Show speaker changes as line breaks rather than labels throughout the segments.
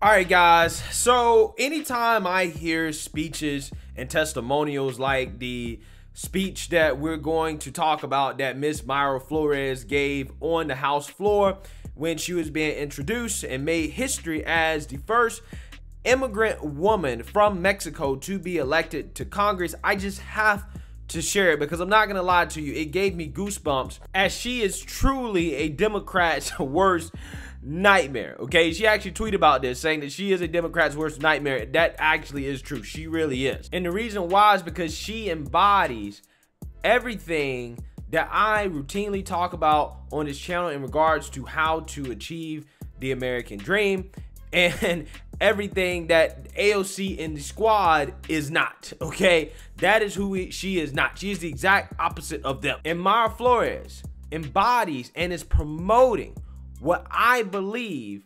All right, guys. So anytime I hear speeches and testimonials like the speech that we're going to talk about that Miss Mayra Flores gave on the House floor when she was being introduced and made history as the first immigrant woman from Mexico to be elected to Congress, I just have to share it because I'm not gonna lie to you, it gave me goosebumps, as she is truly a Democrat's worst nightmare. Okay, she actually tweeted about this, saying that she is a Democrat's worst nightmare. That actually is true. She really is. And the reason why is because she embodies everything that I routinely talk about on this channel in regards to how to achieve the American dream, and everything that AOC in the squad is not. Okay, that is who she is not. She is the exact opposite of them. And Mayra Flores embodies and is promoting what I believe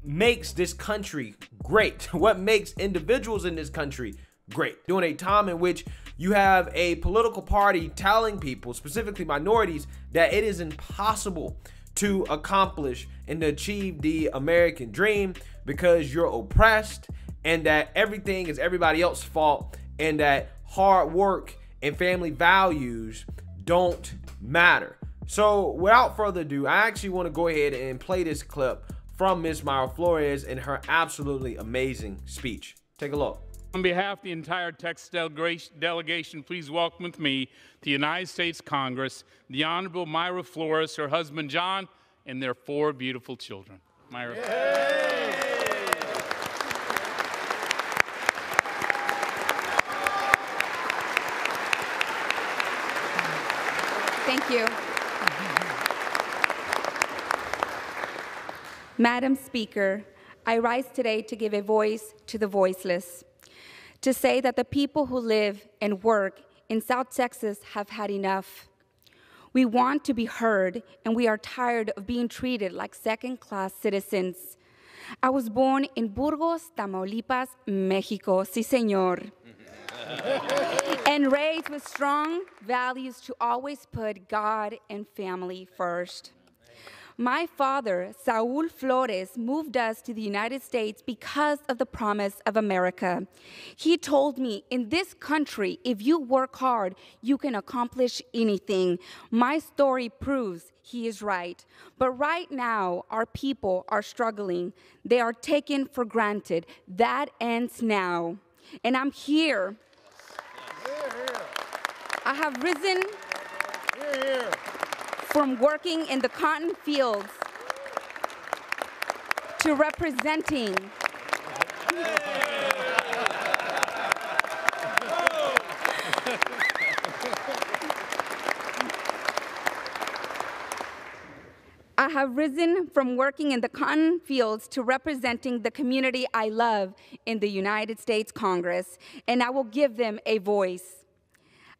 makes this country great, what makes individuals in this country great. During a time in which you have a political party telling people, specifically minorities, that it is impossible to accomplish and to achieve the American dream because you're oppressed, and that everything is everybody else's fault, and that hard work and family values don't matter. So without further ado, I actually want to go ahead and play this clip from Miss Mayra Flores and her absolutely amazing speech. Take a look.
On behalf of the entire Texas delegation, please welcome with me to the United States Congress, the Honorable Mayra Flores, her husband John, and their 4 beautiful children. Mayra. Yay!
Thank you. Madam Speaker, I rise today to give a voice to the voiceless, to say that the people who live and work in South Texas have had enough. We want to be heard, and we are tired of being treated like second-class citizens. I was born in Burgos, Tamaulipas, Mexico, sí señor, and raised with strong values to always put God and family first. My father, Saul Flores, moved us to the United States because of the promise of America. He told me, in this country, if you work hard, you can accomplish anything. My story proves he is right. But right now, our people are struggling. They are taken for granted. That ends now. And I'm here. I have risen from working in the cotton fields to representing the community I love in the United States Congress, and I will give them a voice.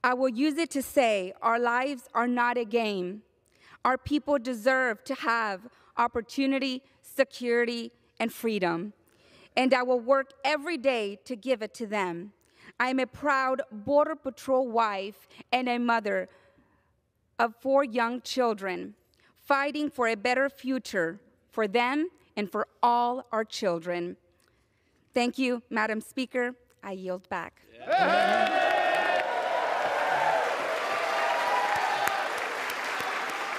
I will use it to say our lives are not a game. Our people deserve to have opportunity, security, and freedom. And I will work every day to give it to them. I am a proud Border Patrol wife and a mother of 4 young children, fighting for a better future for them and for all our children. Thank you, Madam Speaker. I yield back.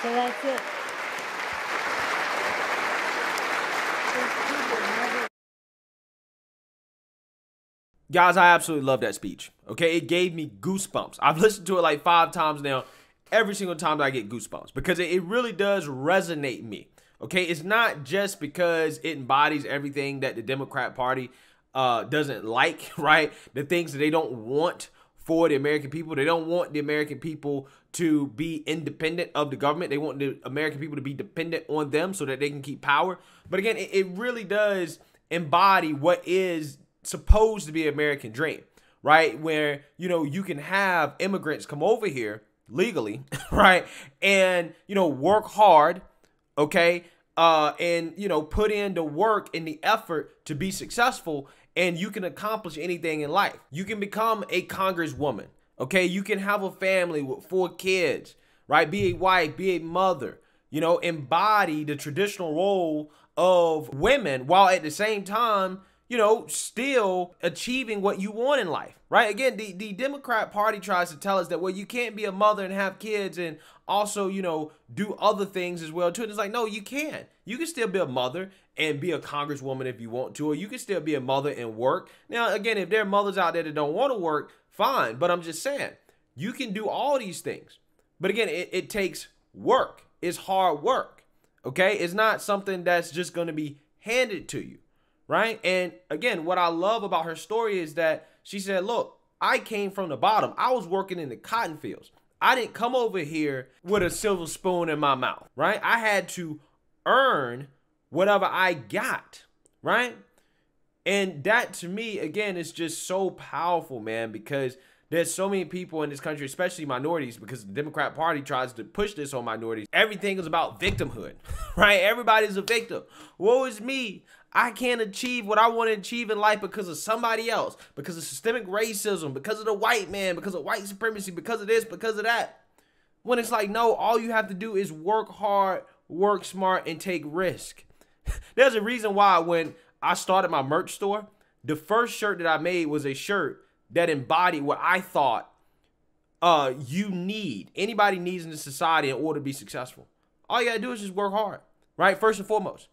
So that's it.
Guys, I absolutely love that speech. Okay, it gave me goosebumps. I've listened to it like 5 times now. Every single time I get goosebumps because it really does resonate me. Okay, it's not just because it embodies everything that the Democrat Party doesn't like, right? The things that they don't want for the American people. They don't want the American people to be independent of the government. They want the American people to be dependent on them so that they can keep power. But again, it really does embody what is supposed to be an American dream, right? Where, you know, you can have immigrants come over here legally, right? And, you know, work hard, okay? And, you know, put in the work and the effort to be successful, and you can accomplish anything in life. You can become a congresswoman, okay? You can have a family with 4 kids, right? Be a wife, be a mother, you know, embody the traditional role of women while at the same time, you know, still achieving what you want in life, right? Again, the Democrat Party tries to tell us that, well, you can't be a mother and have kids and also, you know, do other things as well too. And it's like, no, you can. You can still be a mother and be a congresswoman if you want to, or you can still be a mother and work. Now, again, if there are mothers out there that don't want to work, fine. But I'm just saying, you can do all these things. But again, it takes work. It's hard work, okay? It's not something that's just going to be handed to you, right? And again, what I love about her story is that she said, look, I came from the bottom. I was working in the cotton fields. I didn't come over here with a silver spoon in my mouth, right? I had to earn whatever I got, right? And that to me, again, is just so powerful, man, because there's so many people in this country, especially minorities, because the Democrat Party tries to push this on minorities. Everything is about victimhood, right? Everybody's a victim. Woe is me. I can't achieve what I want to achieve in life because of somebody else, because of systemic racism, because of the white man, because of white supremacy, because of this, because of that. When it's like, no, all you have to do is work hard, work smart, and take risk. There's a reason why when I started my merch store, the first shirt that I made was a shirt that embodied what I thought anybody needs in this society in order to be successful. All you gotta do is just work hard, right? First and foremost,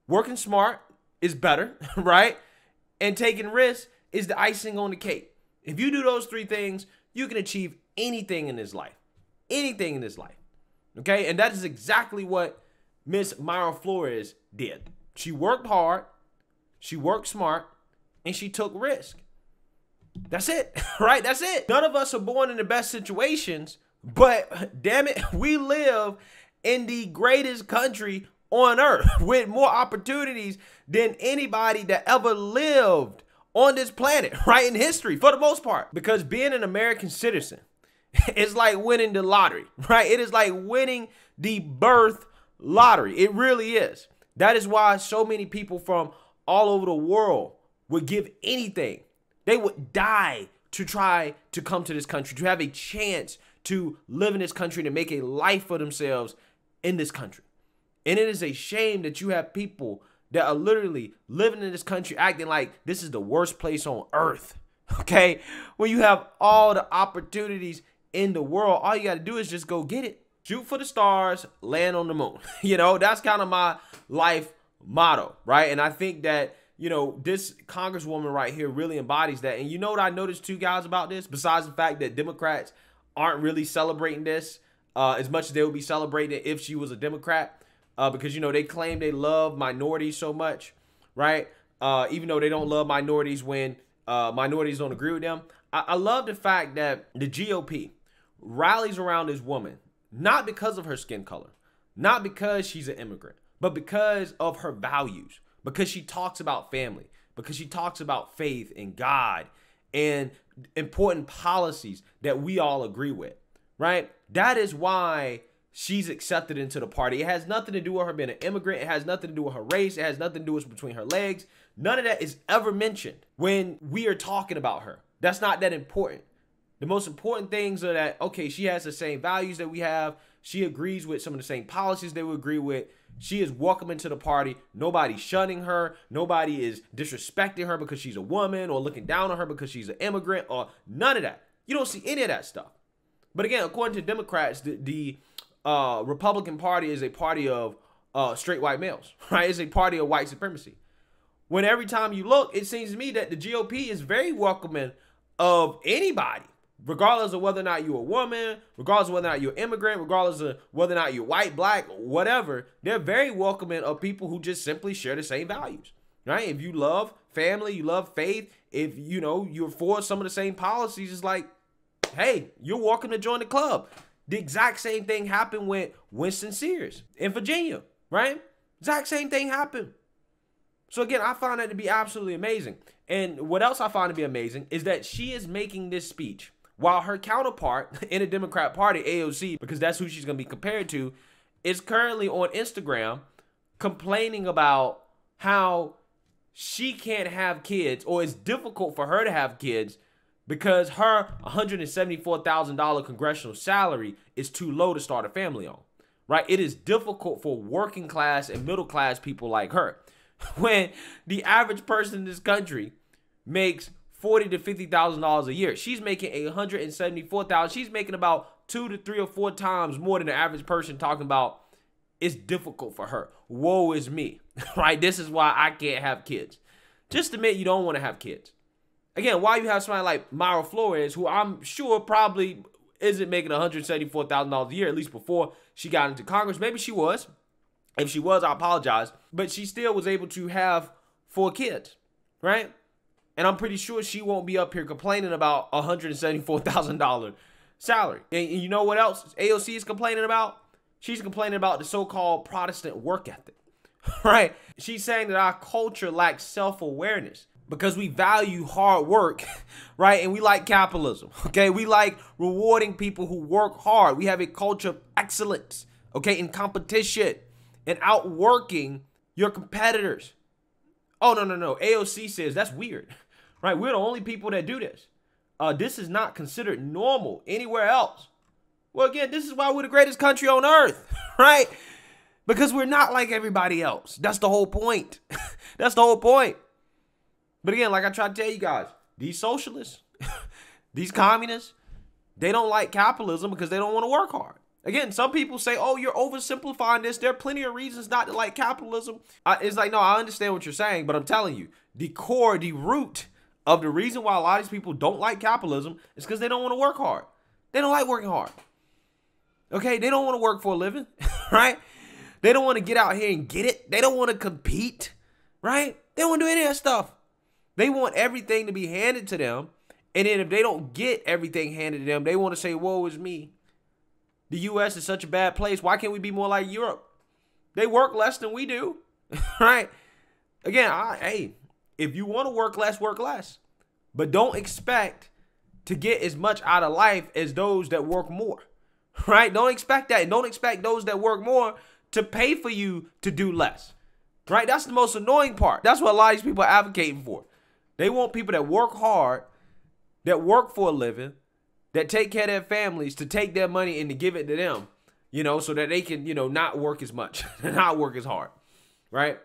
working smart is better, right? And taking risks is the icing on the cake. If you do those three things, you can achieve anything in this life. Anything in this life, okay? And that is exactly what Miss Mayra Flores did. She worked hard, she worked smart, and she took risk. That's it, right? That's it. None of us are born in the best situations, but damn it, we live in the greatest country on earth with more opportunities than anybody that ever lived on this planet, right? In history, for the most part. Because being an American citizen is like winning the lottery, right? It is like winning the birth lottery. It really is. That is why so many people from all over the world would give anything. They would die to try to come to this country, to have a chance to live in this country, to make a life for themselves in this country. And it is a shame that you have people that are literally living in this country acting like this is the worst place on earth, okay? When you have all the opportunities in the world, all you got to do is just go get it. Shoot for the stars, land on the moon. You know, that's kind of my life motto, right? And I think that, you know, this congresswoman right here really embodies that. And you know what I noticed too, guys, about this? Besides the fact that Democrats aren't really celebrating this as much as they would be celebrating it if she was a Democrat, because, you know, they claim they love minorities so much, right? Even though they don't love minorities when minorities don't agree with them. I love the fact that the GOP rallies around this woman, not because of her skin color, not because she's an immigrant, but because of her values. Because she talks about family, because she talks about faith in God and important policies that we all agree with, right? That is why she's accepted into the party. It has nothing to do with her being an immigrant. It has nothing to do with her race. It has nothing to do with between her legs. None of that is ever mentioned when we are talking about her. That's not that important. The most important things are that, okay, she has the same values that we have. She agrees with some of the same policies that we agree with. She is welcome into the party. Nobody's shunning her. Nobody is disrespecting her because she's a woman or looking down on her because she's an immigrant or none of that. You don't see any of that stuff. But again, according to Democrats, the Republican Party is a party of straight white males, right? It's a party of white supremacy. When every time you look, it seems to me that the GOP is very welcoming of anybody, regardless of whether or not you're a woman, regardless of whether or not you're an immigrant, regardless of whether or not you're white, black, whatever. They're very welcoming of people who just simply share the same values, right? If you love family, you love faith, if you know you're for some of the same policies, it's like, hey, you're welcome to join the club. The exact same thing happened with Winston Sears in Virginia, right? Exact same thing happened. So again, I find that to be absolutely amazing. And what else I find to be amazing is that she is making this speech while her counterpart in the Democrat Party, AOC, because that's who she's going to be compared to, is currently on Instagram complaining about how she can't have kids, or it's difficult for her to have kids because her $174,000 congressional salary is too low to start a family on, right? It is difficult for working class and middle class people like her. When the average person in this country makes $40,000 to $50,000 a year, she's making $174,000. She's making about 2 to 3 or 4 times more than the average person, talking about it's difficult for her. Woe is me, right? This is why I can't have kids. Just admit you don't want to have kids. Again, why you have somebody like Mayra Flores, who I'm sure probably isn't making $174,000 a year, at least before she got into Congress. Maybe she was. If she was, I apologize. But she still was able to have 4 kids, right? And I'm pretty sure she won't be up here complaining about $174,000 salary. And you know what else AOC is complaining about? She's complaining about the so-called Protestant work ethic, right? She's saying that our culture lacks self-awareness because we value hard work, right? And we like capitalism, okay? We like rewarding people who work hard. We have a culture of excellence, okay, in competition and outworking your competitors. Oh, no. AOC says that's weird, right? We're the only people that do this. This is not considered normal anywhere else. Well, again, this is why we're the greatest country on earth, right? Because we're not like everybody else. That's the whole point. That's the whole point. But again, like I try to tell you guys, these socialists, these communists, they don't like capitalism because they don't want to work hard. Again, some people say, oh, you're oversimplifying this. There are plenty of reasons not to like capitalism. It's like, no, I understand what you're saying, but I'm telling you, the core, the root of the reason why a lot of these people don't like capitalism is because they don't want to work hard. They don't like working hard. Okay, they don't want to work for a living, right? They don't want to get out here and get it. They don't want to compete, right? They don't want to do any of that stuff. They want everything to be handed to them. And then if they don't get everything handed to them, they want to say, woe is me. The U.S. is such a bad place. Why can't we be more like Europe? They work less than we do, right? Again, hey, if you want to work less. But don't expect to get as much out of life as those that work more. Right? Don't expect that. And don't expect those that work more to pay for you to do less. Right? That's the most annoying part. That's what a lot of these people are advocating for. They want people that work hard, that work for a living, that take care of their families, to take their money and to give it to them, you know, so that they can, you know, not work as much, not work as hard. Right?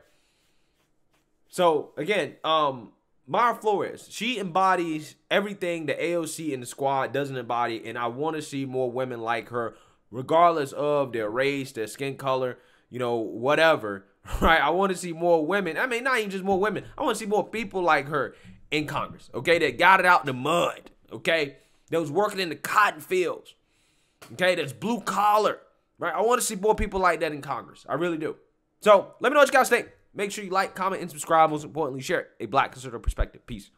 So, again, Mayra Flores, she embodies everything the AOC and the squad doesn't embody, and I want to see more women like her, regardless of their race, their skin color, you know, whatever, right? I want to see more women. I mean, not even just more women. I want to see more people like her in Congress, okay, that got it out in the mud, okay, that was working in the cotton fields, okay, that's blue collar, right? I want to see more people like that in Congress. I really do. So let me know what you guys think. Make sure you like, comment, and subscribe. Most importantly, share a Black conservative perspective. Peace.